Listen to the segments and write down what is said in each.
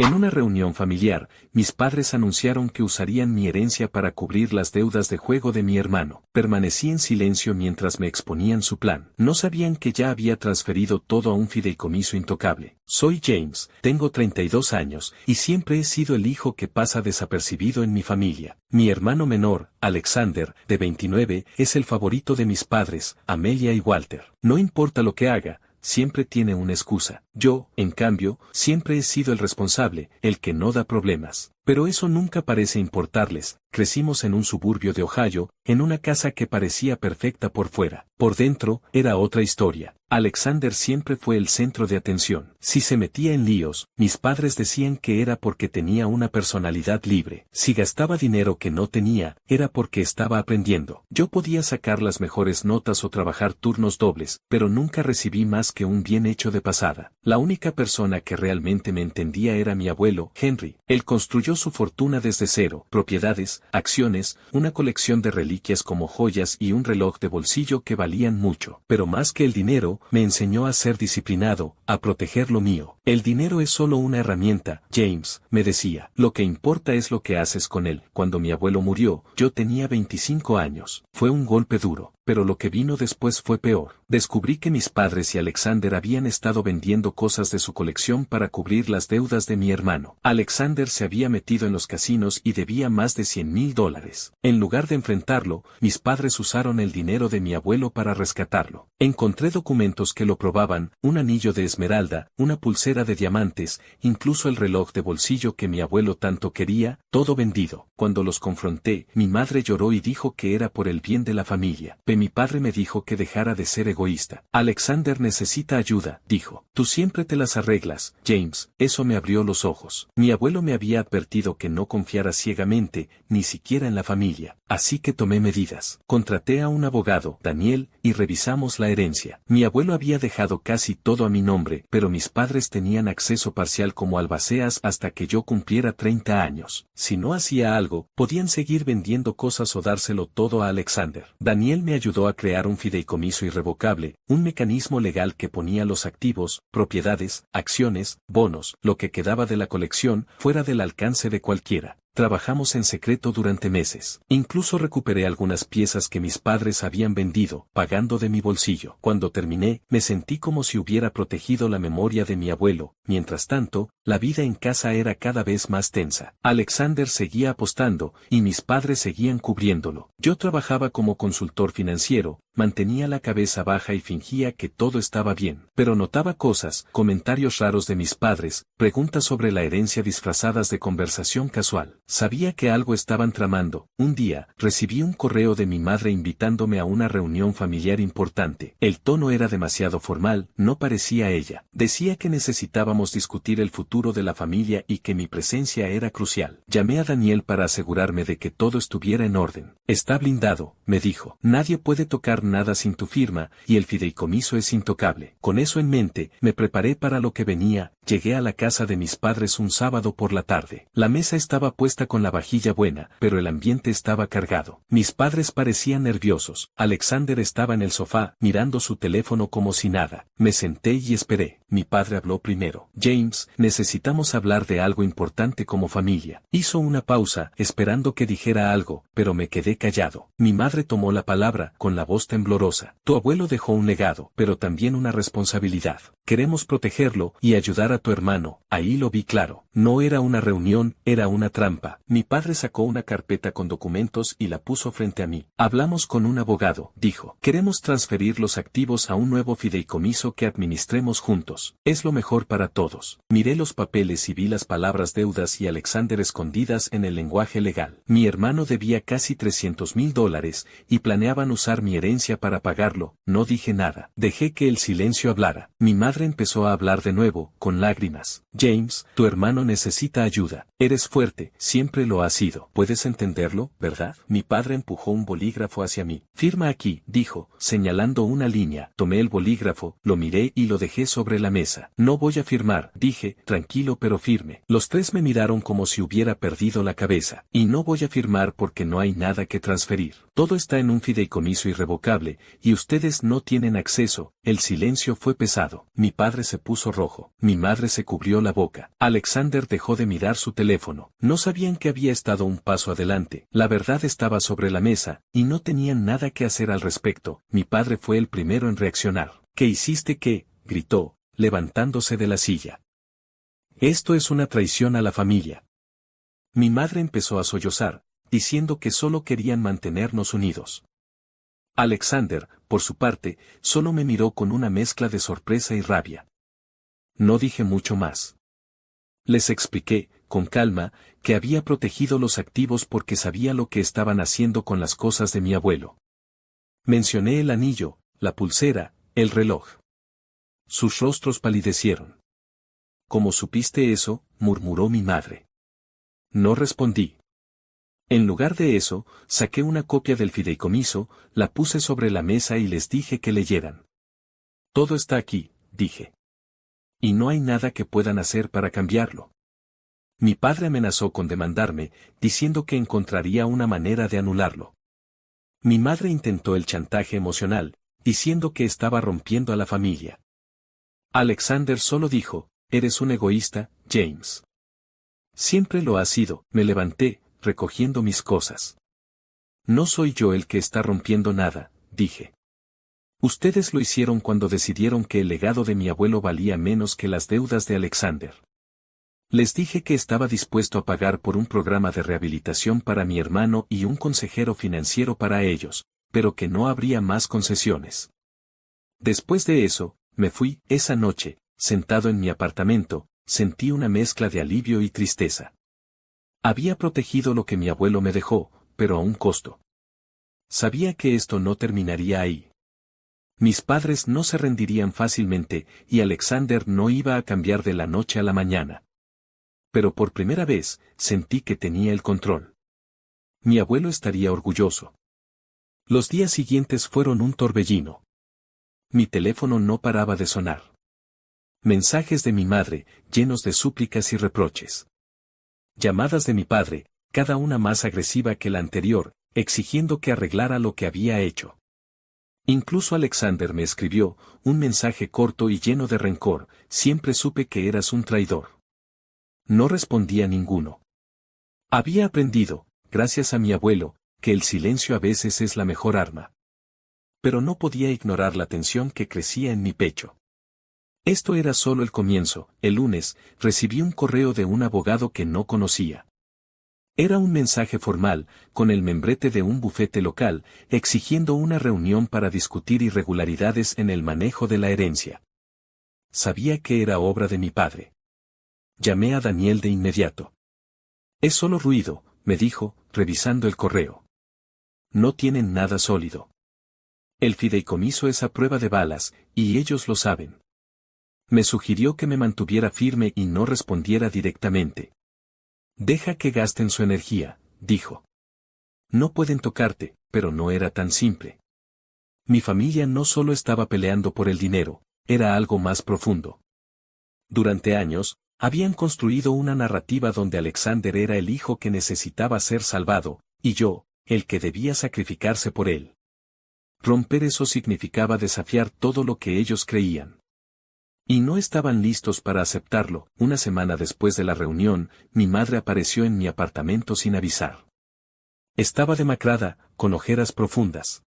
En una reunión familiar, mis padres anunciaron que usarían mi herencia para cubrir las deudas de juego de mi hermano. Permanecí en silencio mientras me exponían su plan. No sabían que ya había transferido todo a un fideicomiso intocable. Soy James, tengo 32 años, y siempre he sido el hijo que pasa desapercibido en mi familia. Mi hermano menor, Alexander, de 29, es el favorito de mis padres, Amelia y Walter. No importa lo que haga, siempre tiene una excusa. Yo, en cambio, siempre he sido el responsable, el que no da problemas. Pero eso nunca parece importarles. Crecimos en un suburbio de Ohio, en una casa que parecía perfecta por fuera. Por dentro, era otra historia. Alexander siempre fue el centro de atención. Si se metía en líos, mis padres decían que era porque tenía una personalidad libre. Si gastaba dinero que no tenía, era porque estaba aprendiendo. Yo podía sacar las mejores notas o trabajar turnos dobles, pero nunca recibí más que un bien hecho de pasada. La única persona que realmente me entendía era mi abuelo, Henry. Él construyó su fortuna desde cero, propiedades, acciones, una colección de reliquias como joyas y un reloj de bolsillo que valían mucho. Pero más que el dinero, me enseñó a ser disciplinado, a proteger lo mío. El dinero es solo una herramienta, James, me decía. Lo que importa es lo que haces con él. Cuando mi abuelo murió, yo tenía 25 años. Fue un golpe duro. Pero lo que vino después fue peor. Descubrí que mis padres y Alexander habían estado vendiendo cosas de su colección para cubrir las deudas de mi hermano. Alexander se había metido en los casinos y debía más de $100,000. En lugar de enfrentarlo, mis padres usaron el dinero de mi abuelo para rescatarlo. Encontré documentos que lo probaban, un anillo de esmeralda, una pulsera de diamantes, incluso el reloj de bolsillo que mi abuelo tanto quería, todo vendido. Cuando los confronté, mi madre lloró y dijo que era por el bien de la familia. Mi padre me dijo que dejara de ser egoísta. Alexander necesita ayuda, dijo. Tú siempre te las arreglas, James. Eso me abrió los ojos. Mi abuelo me había advertido que no confiara ciegamente, ni siquiera en la familia. Así que tomé medidas. Contraté a un abogado, Daniel, y revisamos la herencia. Mi abuelo había dejado casi todo a mi nombre, pero mis padres tenían acceso parcial como albaceas hasta que yo cumpliera 30 años. Si no hacía algo, podían seguir vendiendo cosas o dárselo todo a Alexander. Daniel me ayudó a crear un fideicomiso irrevocable, un mecanismo legal que ponía los activos, propiedades, acciones, bonos, lo que quedaba de la colección, fuera del alcance de cualquiera. Trabajamos en secreto durante meses. Incluso recuperé algunas piezas que mis padres habían vendido, pagando de mi bolsillo. Cuando terminé, me sentí como si hubiera protegido la memoria de mi abuelo. Mientras tanto, la vida en casa era cada vez más tensa. Alexander seguía apostando, y mis padres seguían cubriéndolo. Yo trabajaba como consultor financiero, mantenía la cabeza baja y fingía que todo estaba bien. Pero notaba cosas, comentarios raros de mis padres, preguntas sobre la herencia disfrazadas de conversación casual. Sabía que algo estaban tramando. Un día, recibí un correo de mi madre invitándome a una reunión familiar importante. El tono era demasiado formal, no parecía ella. Decía que necesitábamos discutir el futuro de la familia y que mi presencia era crucial. Llamé a Daniel para asegurarme de que todo estuviera en orden. Está blindado, me dijo. Nadie puede tocar nada sin tu firma, y el fideicomiso es intocable. Con eso en mente, me preparé para lo que venía. Llegué a la casa de mis padres un sábado por la tarde. La mesa estaba puesta con la vajilla buena, pero el ambiente estaba cargado. Mis padres parecían nerviosos. Alexander estaba en el sofá, mirando su teléfono como si nada. Me senté y esperé. Mi padre habló primero. James, necesitamos hablar de algo importante como familia. Hizo una pausa, esperando que dijera algo, pero me quedé callado. Mi madre tomó la palabra, con la voz temblorosa. Tu abuelo dejó un legado, pero también una responsabilidad. Queremos protegerlo y ayudar a tu hermano. Ahí lo vi claro. No era una reunión, era una trampa. Mi padre sacó una carpeta con documentos y la puso frente a mí. Hablamos con un abogado, dijo. Queremos transferir los activos a un nuevo fideicomiso que administremos juntos. Es lo mejor para todos. Miré los papeles y vi las palabras deudas y Alexander escondidas en el lenguaje legal. Mi hermano debía casi $300,000 y planeaban usar mi herencia para pagarlo. No dije nada. Dejé que el silencio hablara. Mi madre empezó a hablar de nuevo, con lágrimas. James, tu hermano necesita ayuda. Eres fuerte, siempre lo has sido. Puedes entenderlo, ¿verdad? Mi padre empujó un bolígrafo hacia mí. Firma aquí, dijo, señalando una línea. Tomé el bolígrafo, lo miré y lo dejé sobre la mesa. No voy a firmar, dije, tranquilo pero firme. Los tres me miraron como si hubiera perdido la cabeza. Y no voy a firmar porque no hay nada que transferir. Todo está en un fideicomiso irrevocable. cable, y ustedes no tienen acceso. El silencio fue pesado. Mi padre se puso rojo. Mi madre se cubrió la boca. Alexander dejó de mirar su teléfono. No sabían que había estado un paso adelante. La verdad estaba sobre la mesa, y no tenían nada que hacer al respecto. Mi padre fue el primero en reaccionar. ¿Qué hiciste qué? Gritó, levantándose de la silla. Esto es una traición a la familia. Mi madre empezó a sollozar, diciendo que solo querían mantenernos unidos. Alexander, por su parte, solo me miró con una mezcla de sorpresa y rabia. No dije mucho más. Les expliqué, con calma, que había protegido los activos porque sabía lo que estaban haciendo con las cosas de mi abuelo. Mencioné el anillo, la pulsera, el reloj. Sus rostros palidecieron. ¿Cómo supiste eso?, murmuró mi madre. No respondí. En lugar de eso, saqué una copia del fideicomiso, la puse sobre la mesa y les dije que leyeran. Todo está aquí, dije. Y no hay nada que puedan hacer para cambiarlo. Mi padre amenazó con demandarme, diciendo que encontraría una manera de anularlo. Mi madre intentó el chantaje emocional, diciendo que estaba rompiendo a la familia. Alexander solo dijo, eres un egoísta, James. Siempre lo has sido. Me levanté, recogiendo mis cosas. No soy yo el que está rompiendo nada, dije. Ustedes lo hicieron cuando decidieron que el legado de mi abuelo valía menos que las deudas de Alexander. Les dije que estaba dispuesto a pagar por un programa de rehabilitación para mi hermano y un consejero financiero para ellos, pero que no habría más concesiones. Después de eso, me fui. Esa noche, sentado en mi apartamento, sentí una mezcla de alivio y tristeza. Había protegido lo que mi abuelo me dejó, pero a un costo. Sabía que esto no terminaría ahí. Mis padres no se rendirían fácilmente, y Alexander no iba a cambiar de la noche a la mañana. Pero por primera vez, sentí que tenía el control. Mi abuelo estaría orgulloso. Los días siguientes fueron un torbellino. Mi teléfono no paraba de sonar. Mensajes de mi madre, llenos de súplicas y reproches. Llamadas de mi padre, cada una más agresiva que la anterior, exigiendo que arreglara lo que había hecho. Incluso Alexander me escribió, un mensaje corto y lleno de rencor, siempre supe que eras un traidor. No respondí a ninguno. Había aprendido, gracias a mi abuelo, que el silencio a veces es la mejor arma. Pero no podía ignorar la tensión que crecía en mi pecho. Esto era solo el comienzo. El lunes, recibí un correo de un abogado que no conocía. Era un mensaje formal, con el membrete de un bufete local, exigiendo una reunión para discutir irregularidades en el manejo de la herencia. Sabía que era obra de mi padre. Llamé a Daniel de inmediato. Es solo ruido, me dijo, revisando el correo. No tienen nada sólido. El fideicomiso es a prueba de balas, y ellos lo saben. Me sugirió que me mantuviera firme y no respondiera directamente. Deja que gasten su energía, dijo. No pueden tocarte, pero no era tan simple. Mi familia no solo estaba peleando por el dinero, era algo más profundo. Durante años, habían construido una narrativa donde Alexander era el hijo que necesitaba ser salvado, y yo, el que debía sacrificarse por él. Romper eso significaba desafiar todo lo que ellos creían. Y no estaban listos para aceptarlo. Una semana después de la reunión, mi madre apareció en mi apartamento sin avisar. Estaba demacrada, con ojeras profundas.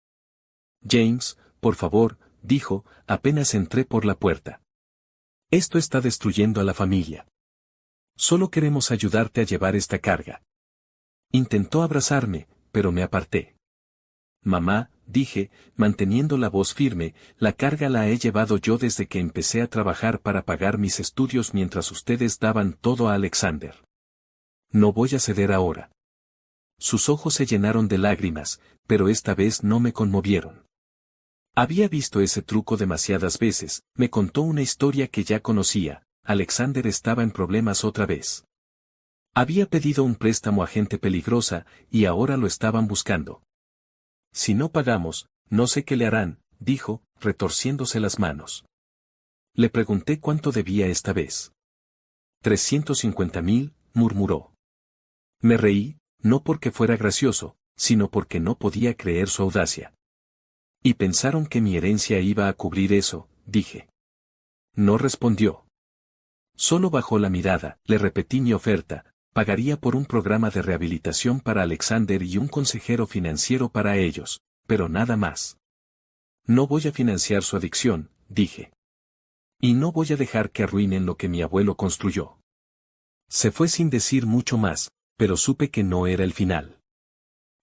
James, por favor, dijo, apenas entré por la puerta. Esto está destruyendo a la familia. Solo queremos ayudarte a llevar esta carga. Intentó abrazarme, pero me aparté. Mamá, dije, manteniendo la voz firme, la carga la he llevado yo desde que empecé a trabajar para pagar mis estudios mientras ustedes daban todo a Alexander. No voy a ceder ahora. Sus ojos se llenaron de lágrimas, pero esta vez no me conmovieron. Había visto ese truco demasiadas veces. Me contó una historia que ya conocía. Alexander estaba en problemas otra vez. Había pedido un préstamo a gente peligrosa, y ahora lo estaban buscando. Si no pagamos, no sé qué le harán, dijo, retorciéndose las manos. Le pregunté cuánto debía esta vez. 350,000, murmuró. Me reí, no porque fuera gracioso, sino porque no podía creer su audacia. Y pensaron que mi herencia iba a cubrir eso, dije. No respondió. Solo bajó la mirada, le repetí mi oferta, pagaría por un programa de rehabilitación para Alexander y un consejero financiero para ellos, pero nada más. No voy a financiar su adicción, dije. Y no voy a dejar que arruinen lo que mi abuelo construyó. Se fue sin decir mucho más, pero supe que no era el final.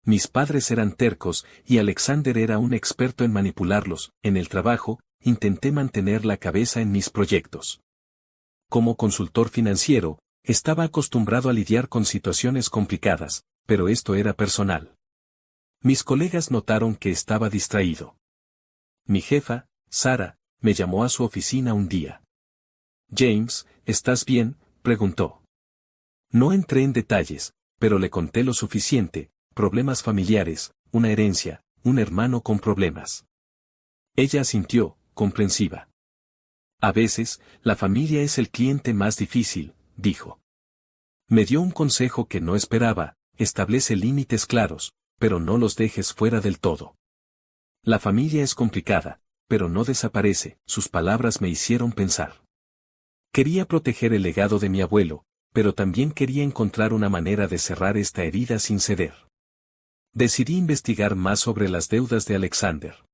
Mis padres eran tercos y Alexander era un experto en manipularlos. En el trabajo, intenté mantener la cabeza en mis proyectos. Como consultor financiero, estaba acostumbrado a lidiar con situaciones complicadas, pero esto era personal. Mis colegas notaron que estaba distraído. Mi jefa, Sara, me llamó a su oficina un día. James, ¿estás bien?, preguntó. No entré en detalles, pero le conté lo suficiente: problemas familiares, una herencia, un hermano con problemas. Ella asintió, comprensiva. A veces, la familia es el cliente más difícil, dijo. Me dio un consejo que no esperaba: establece límites claros, pero no los dejes fuera del todo. La familia es complicada, pero no desaparece. Sus palabras me hicieron pensar. Quería proteger el legado de mi abuelo, pero también quería encontrar una manera de cerrar esta herida sin ceder. Decidí investigar más sobre las deudas de Alexander.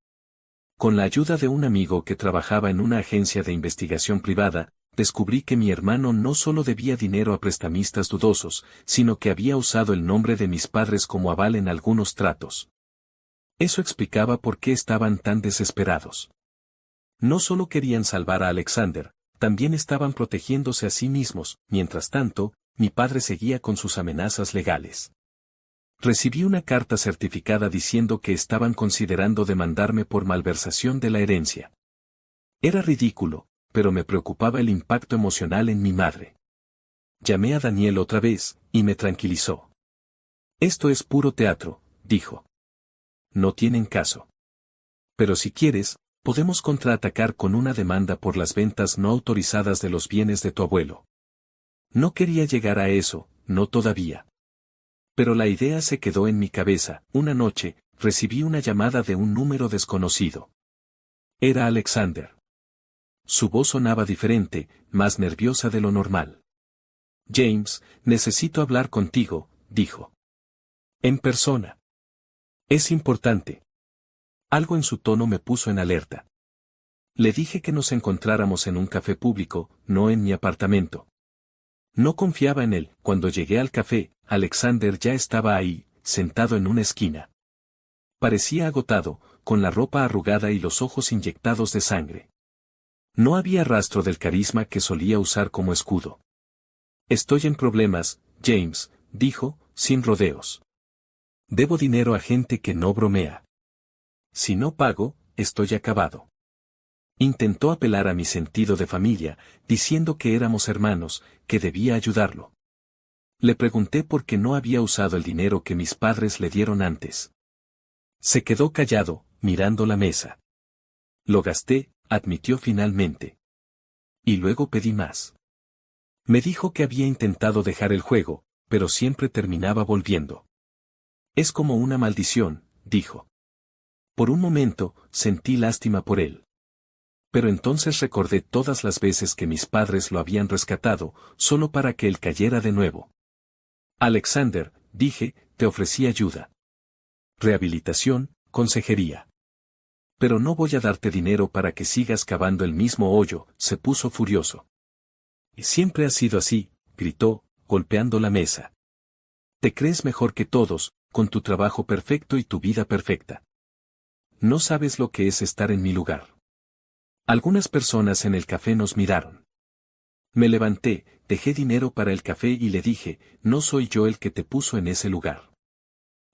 Con la ayuda de un amigo que trabajaba en una agencia de investigación privada, descubrí que mi hermano no solo debía dinero a prestamistas dudosos, sino que había usado el nombre de mis padres como aval en algunos tratos. Eso explicaba por qué estaban tan desesperados. No solo querían salvar a Alexander, también estaban protegiéndose a sí mismos. Mientras tanto, mi padre seguía con sus amenazas legales. Recibí una carta certificada diciendo que estaban considerando demandarme por malversación de la herencia. Era ridículo, pero me preocupaba el impacto emocional en mi madre. Llamé a Daniel otra vez, y me tranquilizó. Esto es puro teatro, dijo. No tienen caso. Pero si quieres, podemos contraatacar con una demanda por las ventas no autorizadas de los bienes de tu abuelo. No quería llegar a eso, no todavía. Pero la idea se quedó en mi cabeza. Una noche, recibí una llamada de un número desconocido. Era Alexander. Su voz sonaba diferente, más nerviosa de lo normal. James, necesito hablar contigo, dijo. En persona. Es importante. Algo en su tono me puso en alerta. Le dije que nos encontráramos en un café público, no en mi apartamento. No confiaba en él. Cuando llegué al café, Alexander ya estaba ahí, sentado en una esquina. Parecía agotado, con la ropa arrugada y los ojos inyectados de sangre. No había rastro del carisma que solía usar como escudo. Estoy en problemas, James, dijo, sin rodeos. Debo dinero a gente que no bromea. Si no pago, estoy acabado. Intentó apelar a mi sentido de familia, diciendo que éramos hermanos, que debía ayudarlo. Le pregunté por qué no había usado el dinero que mis padres le dieron antes. Se quedó callado, mirando la mesa. Lo gasté, admitió finalmente. Y luego pedí más. Me dijo que había intentado dejar el juego, pero siempre terminaba volviendo. Es como una maldición, dijo. Por un momento, sentí lástima por él. Pero entonces recordé todas las veces que mis padres lo habían rescatado, solo para que él cayera de nuevo. Alexander, dije, te ofrecí ayuda. Rehabilitación, consejería. Pero no voy a darte dinero para que sigas cavando el mismo hoyo, se puso furioso. Y siempre ha sido así, gritó, golpeando la mesa. Te crees mejor que todos, con tu trabajo perfecto y tu vida perfecta. No sabes lo que es estar en mi lugar. Algunas personas en el café nos miraron. Me levanté, dejé dinero para el café y le dije, no soy yo el que te puso en ese lugar.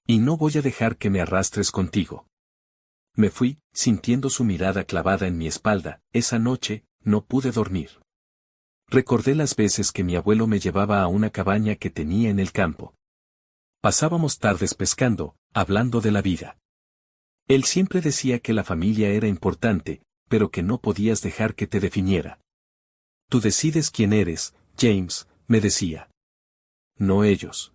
Y no voy a dejar que me arrastres contigo. Me fui, sintiendo su mirada clavada en mi espalda. Esa noche, no pude dormir. Recordé las veces que mi abuelo me llevaba a una cabaña que tenía en el campo. Pasábamos tardes pescando, hablando de la vida. Él siempre decía que la familia era importante, pero que no podías dejar que te definiera. Tú decides quién eres, James, me decía. No ellos.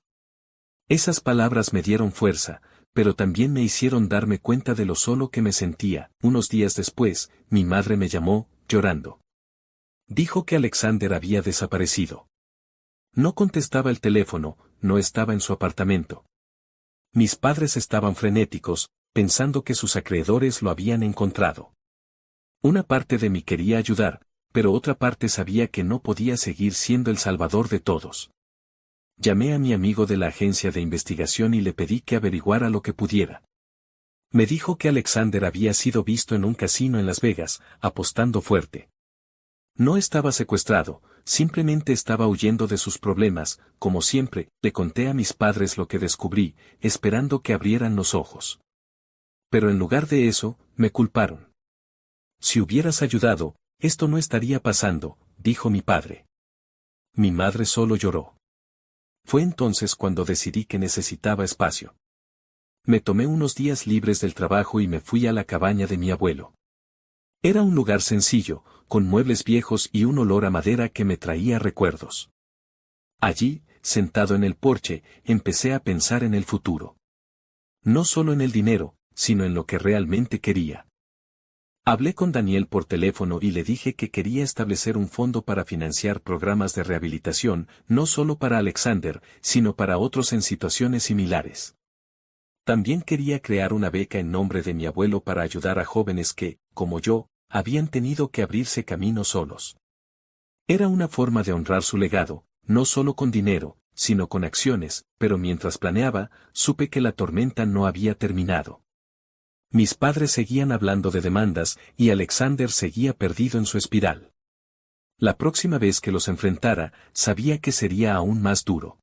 Esas palabras me dieron fuerza, pero también me hicieron darme cuenta de lo solo que me sentía. Unos días después, mi madre me llamó, llorando. Dijo que Alexander había desaparecido. No contestaba el teléfono, no estaba en su apartamento. Mis padres estaban frenéticos, pensando que sus acreedores lo habían encontrado. Una parte de mí quería ayudar, pero otra parte sabía que no podía seguir siendo el salvador de todos. Llamé a mi amigo de la agencia de investigación y le pedí que averiguara lo que pudiera. Me dijo que Alexander había sido visto en un casino en Las Vegas, apostando fuerte. No estaba secuestrado, simplemente estaba huyendo de sus problemas. Como siempre, le conté a mis padres lo que descubrí, esperando que abrieran los ojos. Pero en lugar de eso, me culparon. Si hubieras ayudado, esto no estaría pasando, dijo mi padre. Mi madre solo lloró. Fue entonces cuando decidí que necesitaba espacio. Me tomé unos días libres del trabajo y me fui a la cabaña de mi abuelo. Era un lugar sencillo, con muebles viejos y un olor a madera que me traía recuerdos. Allí, sentado en el porche, empecé a pensar en el futuro. No solo en el dinero, sino en lo que realmente quería. Hablé con Daniel por teléfono y le dije que quería establecer un fondo para financiar programas de rehabilitación, no solo para Alexander, sino para otros en situaciones similares. También quería crear una beca en nombre de mi abuelo para ayudar a jóvenes que, como yo, habían tenido que abrirse camino solos. Era una forma de honrar su legado, no solo con dinero, sino con acciones, pero mientras planeaba, supe que la tormenta no había terminado. Mis padres seguían hablando de demandas y Alexander seguía perdido en su espiral. La próxima vez que los enfrentara, sabía que sería aún más duro.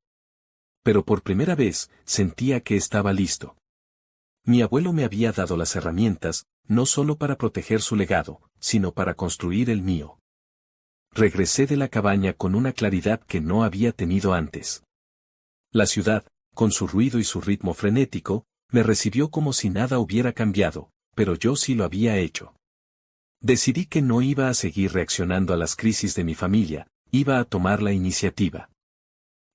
Pero por primera vez, sentía que estaba listo. Mi abuelo me había dado las herramientas, no solo para proteger su legado, sino para construir el mío. Regresé de la cabaña con una claridad que no había tenido antes. La ciudad, con su ruido y su ritmo frenético, me recibió como si nada hubiera cambiado, pero yo sí lo había hecho. Decidí que no iba a seguir reaccionando a las crisis de mi familia, iba a tomar la iniciativa.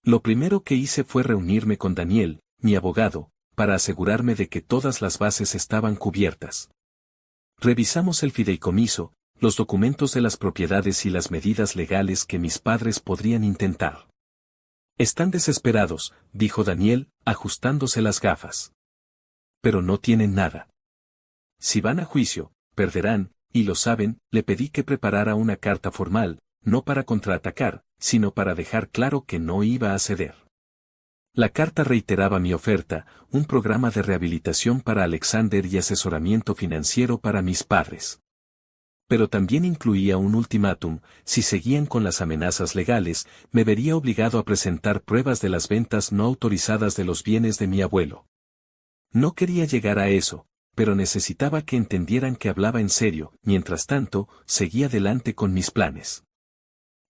Lo primero que hice fue reunirme con Daniel, mi abogado, para asegurarme de que todas las bases estaban cubiertas. Revisamos el fideicomiso, los documentos de las propiedades y las medidas legales que mis padres podrían intentar. Están desesperados, dijo Daniel, ajustándose las gafas. Pero no tienen nada. Si van a juicio, perderán, y lo saben. Le pedí que preparara una carta formal, no para contraatacar, sino para dejar claro que no iba a ceder. La carta reiteraba mi oferta, un programa de rehabilitación para Alexander y asesoramiento financiero para mis padres. Pero también incluía un ultimátum: si seguían con las amenazas legales, me vería obligado a presentar pruebas de las ventas no autorizadas de los bienes de mi abuelo. No quería llegar a eso, pero necesitaba que entendieran que hablaba en serio. Mientras tanto, seguí adelante con mis planes.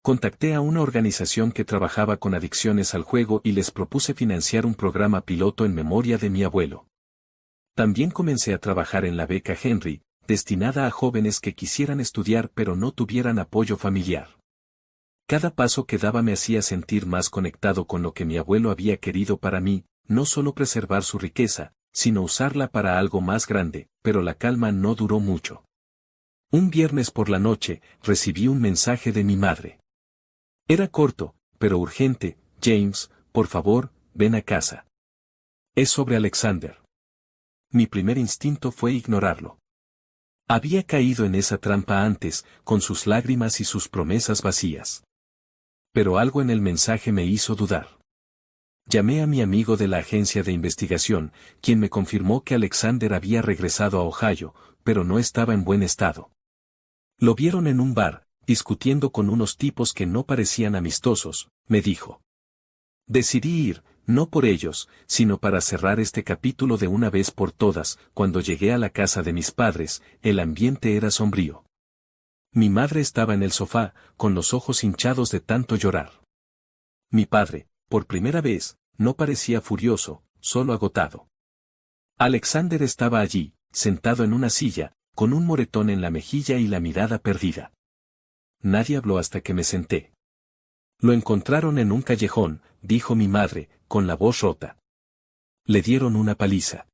Contacté a una organización que trabajaba con adicciones al juego y les propuse financiar un programa piloto en memoria de mi abuelo. También comencé a trabajar en la beca Henry, destinada a jóvenes que quisieran estudiar pero no tuvieran apoyo familiar. Cada paso que daba me hacía sentir más conectado con lo que mi abuelo había querido para mí, no solo preservar su riqueza, sino usarla para algo más grande. Pero la calma no duró mucho. Un viernes por la noche, recibí un mensaje de mi madre. Era corto, pero urgente: James, por favor, ven a casa. Es sobre Alexander. Mi primer instinto fue ignorarlo. Había caído en esa trampa antes, con sus lágrimas y sus promesas vacías. Pero algo en el mensaje me hizo dudar. Llamé a mi amigo de la agencia de investigación, quien me confirmó que Alexander había regresado a Ohio, pero no estaba en buen estado. Lo vieron en un bar, discutiendo con unos tipos que no parecían amistosos, me dijo. Decidí ir, no por ellos, sino para cerrar este capítulo de una vez por todas. Cuando llegué a la casa de mis padres, el ambiente era sombrío. Mi madre estaba en el sofá, con los ojos hinchados de tanto llorar. Mi padre, por primera vez, no parecía furioso, solo agotado. Alexander estaba allí, sentado en una silla, con un moretón en la mejilla y la mirada perdida. Nadie habló hasta que me senté. Lo encontraron en un callejón, dijo mi madre, con la voz rota. Le dieron una paliza.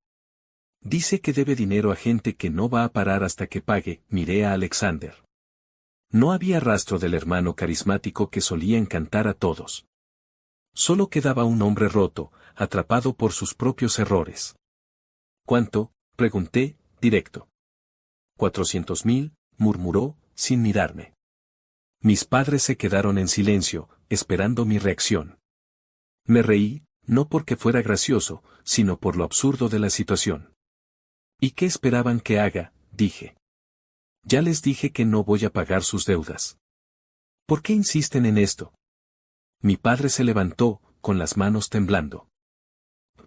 Dice que debe dinero a gente que no va a parar hasta que pague. Miré a Alexander. No había rastro del hermano carismático que solía encantar a todos. Solo quedaba un hombre roto, atrapado por sus propios errores. ¿Cuánto?, pregunté, directo. 400.000, murmuró, sin mirarme. Mis padres se quedaron en silencio, esperando mi reacción. Me reí, no porque fuera gracioso, sino por lo absurdo de la situación. ¿Y qué esperaban que haga?, dije. Ya les dije que no voy a pagar sus deudas. ¿Por qué insisten en esto? Mi padre se levantó, con las manos temblando.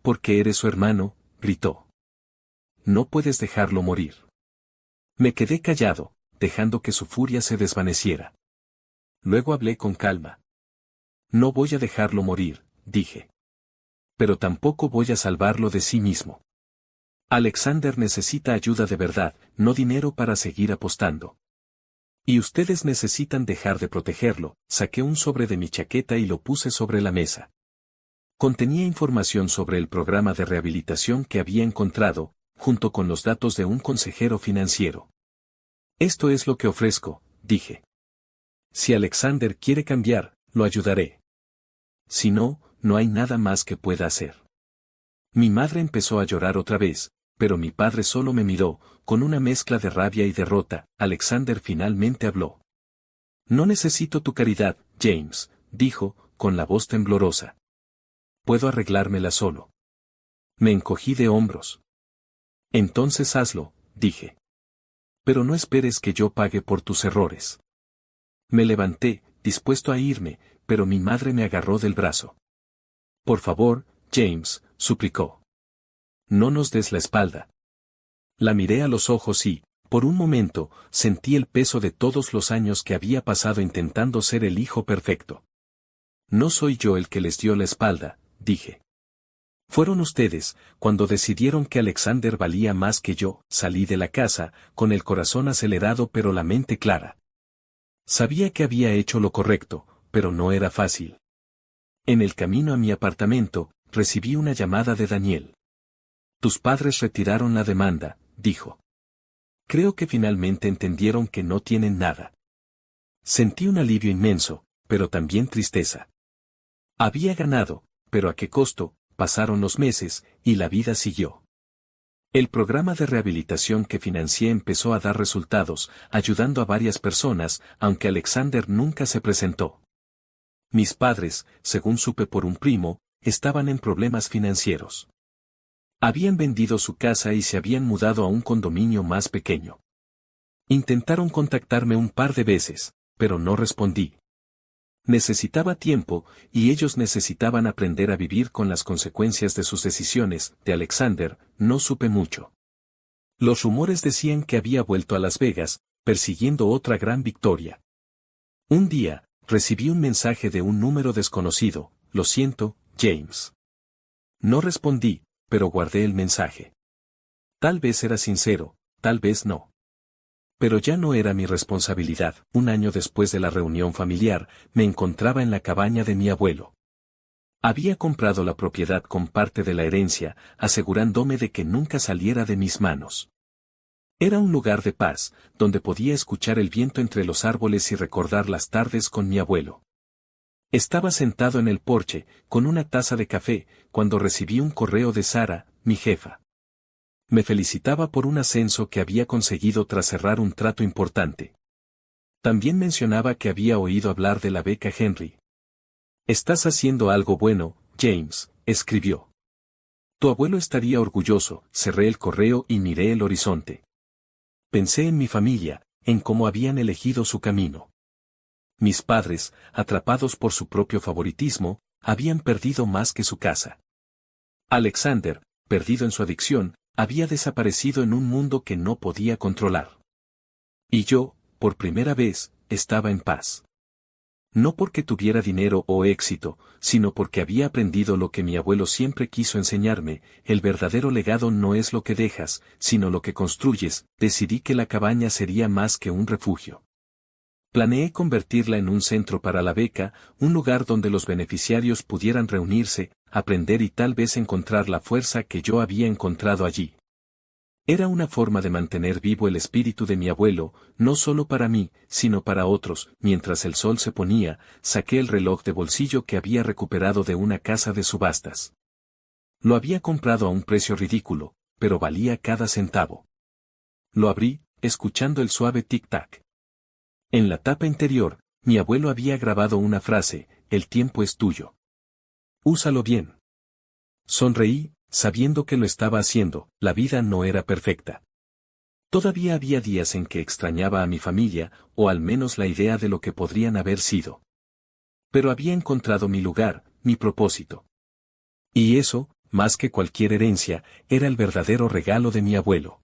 Porque eres su hermano, gritó. No puedes dejarlo morir. Me quedé callado, dejando que su furia se desvaneciera. Luego hablé con calma. No voy a dejarlo morir, dije. Pero tampoco voy a salvarlo de sí mismo. Alexander necesita ayuda de verdad, no dinero para seguir apostando. Y ustedes necesitan dejar de protegerlo. Saqué un sobre de mi chaqueta y lo puse sobre la mesa. Contenía información sobre el programa de rehabilitación que había encontrado, junto con los datos de un consejero financiero. Esto es lo que ofrezco, dije. Si Alexander quiere cambiar, lo ayudaré. Si no, no hay nada más que pueda hacer. Mi madre empezó a llorar otra vez, pero mi padre solo me miró, con una mezcla de rabia y derrota. Alexander finalmente habló. No necesito tu caridad, James, dijo, con la voz temblorosa. Puedo arreglármela solo. Me encogí de hombros. Entonces hazlo, dije. Pero no esperes que yo pague por tus errores. Me levanté, dispuesto a irme, pero mi madre me agarró del brazo. Por favor, James, suplicó. No nos des la espalda. La miré a los ojos y, por un momento, sentí el peso de todos los años que había pasado intentando ser el hijo perfecto. No soy yo el que les dio la espalda, dije. Fueron ustedes, cuando decidieron que Alexander valía más que yo. Salí de la casa, con el corazón acelerado pero la mente clara. Sabía que había hecho lo correcto, pero no era fácil. En el camino a mi apartamento, recibí una llamada de Daniel. Tus padres retiraron la demanda, dijo. Creo que finalmente entendieron que no tienen nada. Sentí un alivio inmenso, pero también tristeza. Había ganado, pero ¿a qué costo? Pasaron los meses, y la vida siguió. El programa de rehabilitación que financié empezó a dar resultados, ayudando a varias personas, aunque Alexander nunca se presentó. Mis padres, según supe por un primo, estaban en problemas financieros. Habían vendido su casa y se habían mudado a un condominio más pequeño. Intentaron contactarme un par de veces, pero no respondí. Necesitaba tiempo, y ellos necesitaban aprender a vivir con las consecuencias de sus decisiones. De Alexander, no supe mucho. Los rumores decían que había vuelto a Las Vegas, persiguiendo otra gran victoria. Un día, recibí un mensaje de un número desconocido. Lo siento, James. No respondí, pero guardé el mensaje. Tal vez era sincero, tal vez no. Pero ya no era mi responsabilidad. Un año después de la reunión familiar, me encontraba en la cabaña de mi abuelo. Había comprado la propiedad con parte de la herencia, asegurándome de que nunca saliera de mis manos. Era un lugar de paz, donde podía escuchar el viento entre los árboles y recordar las tardes con mi abuelo. Estaba sentado en el porche, con una taza de café, cuando recibí un correo de Sara, mi jefa. Me felicitaba por un ascenso que había conseguido tras cerrar un trato importante. También mencionaba que había oído hablar de la beca Henry. Estás haciendo algo bueno, James, escribió. Tu abuelo estaría orgulloso. Cerré el correo y miré el horizonte. Pensé en mi familia, en cómo habían elegido su camino. Mis padres, atrapados por su propio favoritismo, habían perdido más que su casa. Alexander, perdido en su adicción, había desaparecido en un mundo que no podía controlar. Y yo, por primera vez, estaba en paz. No porque tuviera dinero o éxito, sino porque había aprendido lo que mi abuelo siempre quiso enseñarme: el verdadero legado no es lo que dejas, sino lo que construyes. Decidí que la cabaña sería más que un refugio. Planeé convertirla en un centro para la beca, un lugar donde los beneficiarios pudieran reunirse, aprender y tal vez encontrar la fuerza que yo había encontrado allí. Era una forma de mantener vivo el espíritu de mi abuelo, no solo para mí, sino para otros. Mientras el sol se ponía, saqué el reloj de bolsillo que había recuperado de una casa de subastas. Lo había comprado a un precio ridículo, pero valía cada centavo. Lo abrí, escuchando el suave tic-tac. En la tapa interior, mi abuelo había grabado una frase: el tiempo es tuyo. Úsalo bien. Sonreí, sabiendo que lo estaba haciendo. La vida no era perfecta. Todavía había días en que extrañaba a mi familia, o al menos la idea de lo que podrían haber sido. Pero había encontrado mi lugar, mi propósito. Y eso, más que cualquier herencia, era el verdadero regalo de mi abuelo.